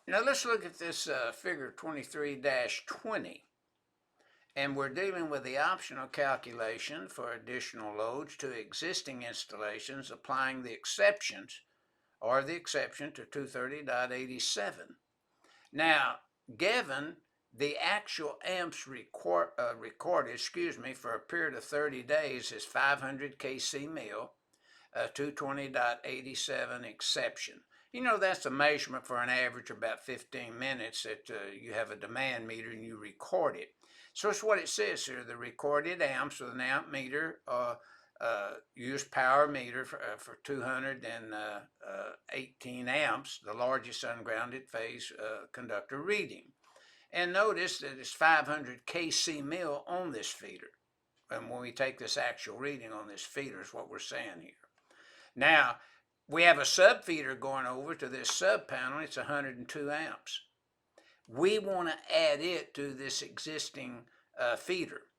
Now let's look at this figure 23-20. And we're dealing with the optional calculation for additional loads to existing installations, applying the exceptions or the exception to 230.87. Now, given the actual amps recorded, for a period of 30 days is 500 kc mil, 220.87 exception. You know, that's a measurement for an average of about 15 minutes that you have a demand meter and you record it. So it's what it says here, the recorded amps with an amp meter, used power meter for 218 amps, the largest ungrounded phase conductor reading. And notice that it's 500 kc mil on this feeder. And when we take this actual reading on this feeder is what we're saying here. Now, we have a sub feeder going over to this sub panel. It's 102 amps. We want to add it to this existing feeder.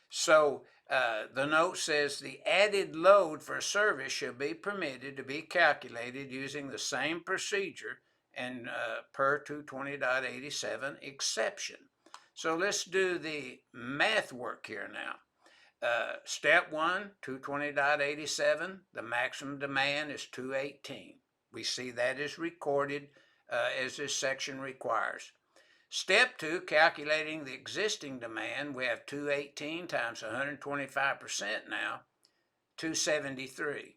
So the note says the added load for service shall be permitted to be calculated using the same procedure and per 220.87 exception. So let's do the math work here now. Step 1, 220.87, the maximum demand is 218. We see that is recorded as this section requires. Step 2, calculating the existing demand, we have 218 times 125% now, 273.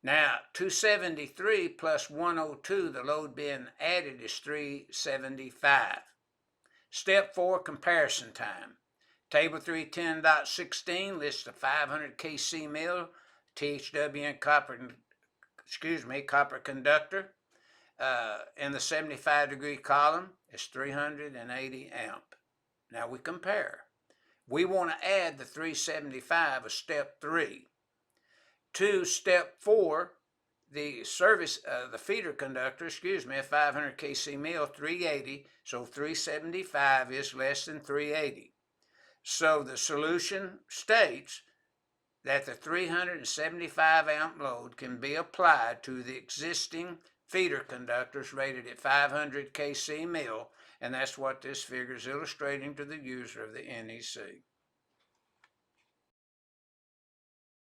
Now, 273 plus 102, the load being added is 375. Step 4, comparison time. Table 310.16 lists the 500 kc mil THWN copper conductor. In the 75-degree column is 380 amp. Now we compare. We want to add the 375 of step 3 to step 4, the feeder conductor, 500 kc mil, 380, so 375 is less than 380. So the solution states that the 375 amp load can be applied to the existing feeder conductors rated at 500 kc mil, and that's what this figure is illustrating to the user of the NEC.